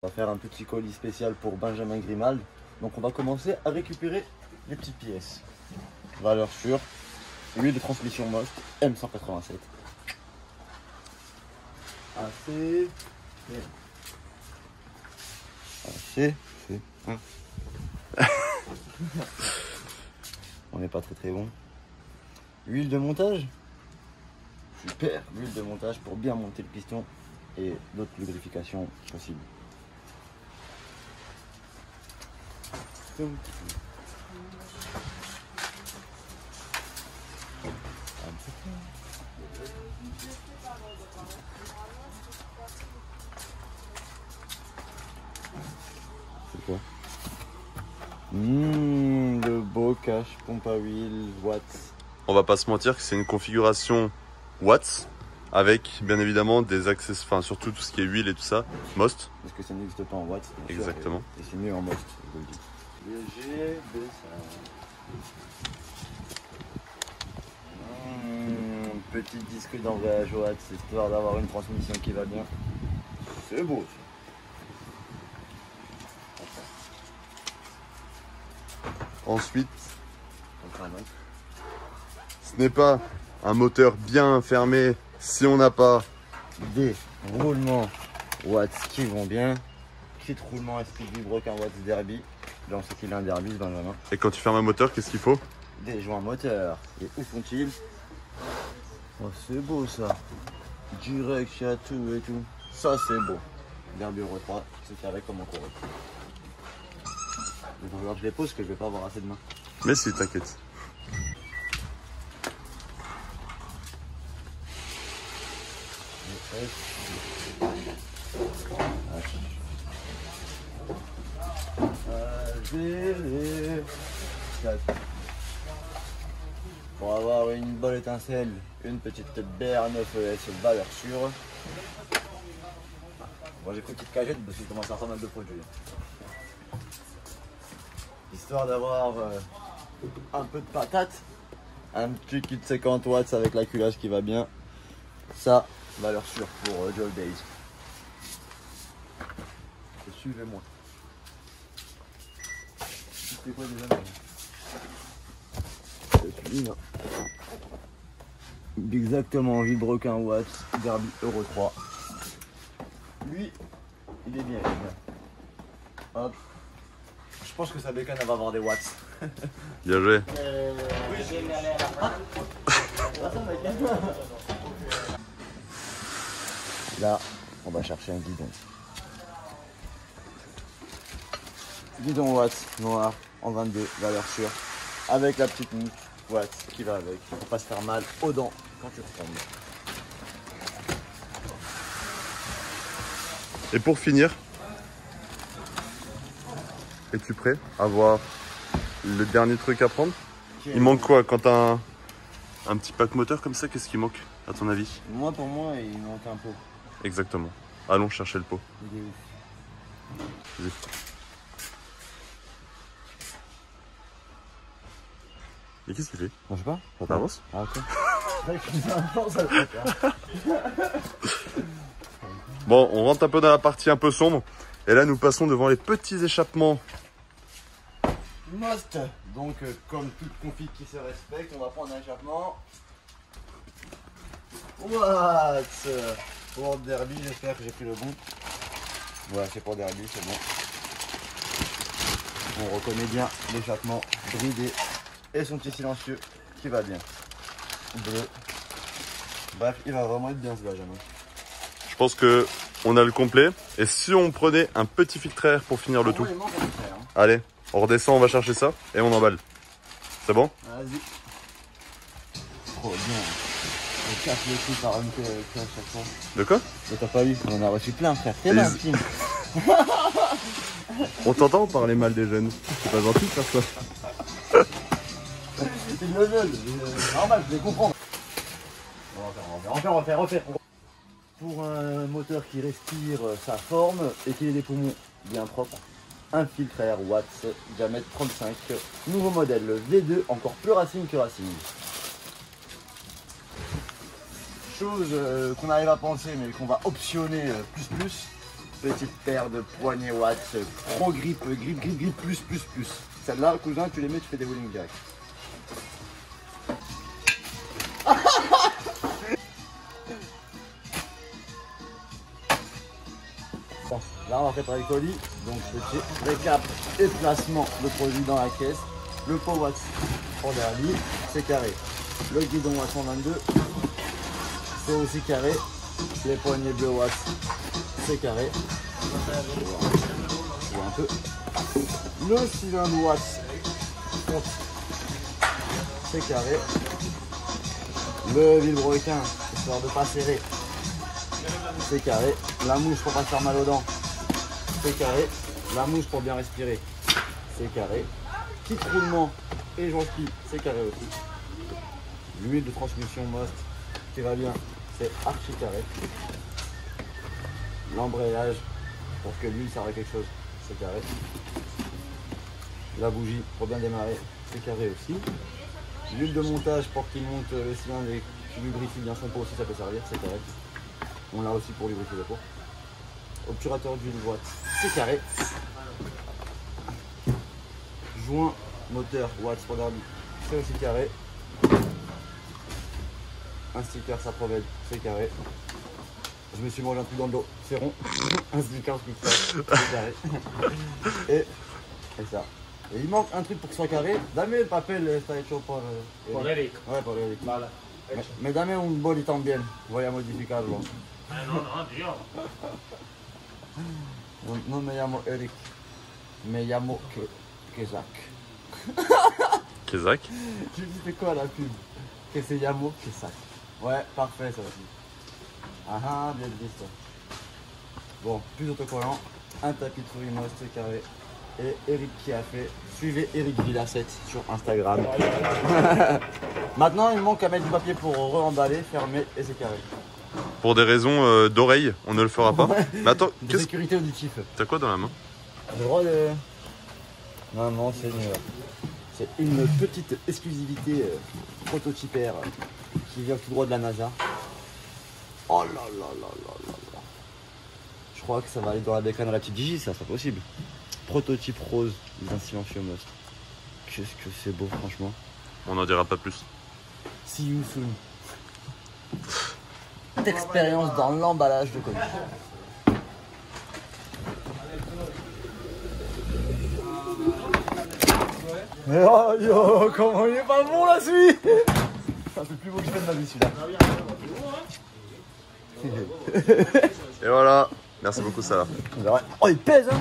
On va faire un petit colis spécial pour Benjamin Grimald. Donc on va commencer à récupérer les petites pièces. Valeur sûre, huile de transmission Most M187. Assez. C'est. On n'est pas très bon. Huile de montage. Super, l'huile de montage pour bien monter le piston et d'autres lubrifications possibles. C'est quoi? Le beau cache pompe à huile Watts. On va pas se mentir que c'est une configuration Watts avec bien évidemment des accessoires, enfin surtout tout ce qui est huile et tout ça, Most. Parce que ça n'existe pas en Watts. Exactement. Et c'est mieux en Most, je vous le dis. Léger, petit disque d'embrayage Watts, histoire d'avoir une transmission qui va bien. C'est beau ça. Ensuite, ce n'est pas un moteur bien fermé si on n'a pas des roulements Watts qui vont bien. Kit roulement SPV Broken Watts Derby. Là on sait qu'il a un Derby ce Benjamin. Et quand tu fermes un moteur, qu'est-ce qu'il faut? Des joints moteurs. Et où sont-ils? Oh c'est beau ça. Direct, il y a tout et tout. Ça c'est beau. Derby Euro 3, c'est carré comme en coureur. Il va falloir que je les pose parce que je vais pas avoir assez de main. Mais si, t'inquiète. Pour avoir une bonne étincelle, une petite BR9ES valeur sûre. Moi j'ai pris une petite cagette parce qu'il commence à faire mal de produits. Histoire d'avoir un peu de patate, un petit kit 50 watts avec l'acculage qui va bien. Ça, valeur sûre pour Joel Days. Suivez-moi. C'est quoi déjà? Celui-là. Exactement, Vibroquin Watts, Derby Euro 3. Lui, il est bien. Hop. Je pense que sa bécane elle va avoir des watts. Bien joué. Oui, j'ai mis à l'air. Là, on va chercher un guidon. Guidon Watts noir en 22, valeur sûre, avec la petite mousse Watts qui va avec, pour pas se faire mal aux dents quand tu retommes. Et pour finir, es-tu prêt à voir le dernier truc à prendre? Il manque quoi quand t'as un petit pack moteur comme ça? Qu'est-ce qui manque à ton avis? Moi pour moi il manque un pot. Exactement. Allons chercher le pot. Il est ouf. Vas-y. Mais qu'est-ce qu'il fait? Je sais pas. Ça avance? Ah ok. Bon, on rentre un peu dans la partie un peu sombre. Et là, nous passons devant les petits échappements. Most. Donc, comme toute config qui se respecte, on va prendre un échappement. Watts. Pour Derby, j'espère que j'ai pris le bon. Ouais, c'est pour Derby, c'est bon. On reconnaît bien l'échappement bridé et son petit silencieux qui va bien. Bleu. Bref, il va vraiment être bien ce Benjamin. Je pense que on a le complet. Et si on prenait un petit filtre à air pour finir le tout? Il manque un petit frère, hein. Allez, on redescend, on va chercher ça et on emballe. C'est bon? Vas-y. Trop bien. On casse le cul par une queue à chaque fois. De quoi? Mais t'as pas vu, on en a reçu plein frère. T'es là, Tim. On t'entend parler mal des jeunes. C'est pas gentil de faire ça. Ils le veulent. Normal, je les comprends. On va refaire. Pour un moteur qui respire sa forme et qui ait des poumons bien propres, un filtre à air Watts, diamètre 35, nouveau modèle, le V2, encore plus racing que racing. Chose qu'on arrive à penser mais qu'on va optionner plus, petite paire de poignées Watts Pro Grip, grip plus. Celle-là, cousin, tu les mets, tu fais des bowling direct. Bon, là on va préparer le colis, donc petit récap et placement de produit dans la caisse. Le pot Watts en dernier, c'est carré. Le guidon Watts 122, c'est aussi carré. Les poignées bleues Watts, c'est carré. Je vois un peu. Le cylindre Watts, c'est carré. Le vilebrequin, histoire de pas serrer, c'est carré. La mouche pour pas se faire mal aux dents, c'est carré. La mouche pour bien respirer, c'est carré. Petit roulement et gentil, c'est carré aussi. L'huile de transmission Most qui va bien, c'est archi carré. L'embrayage pour que l'huile serve à quelque chose, c'est carré. La bougie pour bien démarrer, c'est carré aussi. L'huile de montage pour qu'il monte le cylindre et qu'il lubrifie bien son pot aussi, ça peut servir, c'est carré. On l'a aussi pour lubrifier le pot. Obturateur d'huile Watts, c'est carré. Joint moteur Watts pour derby, c'est aussi carré. Un sticker ça provède, c'est carré. Je me suis mangé un truc dans le dos, c'est rond. Un sticker c'est carré. Et ça. Et il manque un truc pour que ce soit carré. Dame el papel está hecho por Eric. Ouais, por Eric. Vale. Mais dame un boli también. Voy a modificarlo. No, tío. No me llamo Eric. Me llamo Kezak. Kezak. Tu dis c'est quoi la pub? Que se llamo Kezak. Ouais, parfait ça aussi. Ah, bien dit ça. Bon, plus d'autocollant. Un tapis de souris Most carré. Et Eric qui a fait. Suivez Eric Villasset sur Instagram. Maintenant, il manque à mettre du papier pour re-emballer, fermer et c'est carré. Pour des raisons d'oreille, on ne le fera pas. Ouais. Mais attends, De sécurité auditive. T'as quoi dans la main? Le droit de. Non, c'est une petite exclusivité prototypaire qui vient tout droit de la NASA. Oh là là là là là là. Je crois que ça va aller dans la bécane à la petite Gigi, ça, c'est pas possible. Prototype rose d'un silencieux Most. Qu'est-ce que c'est beau, franchement. On n'en dira pas plus. See you soon. D'expérience dans l'emballage de colis. Mais oh yo, comment il est pas bon la suite. C'est le plus beau que je fais de ma vie celui-là. Et voilà. Merci beaucoup, Salah. Oh, il pèse hein.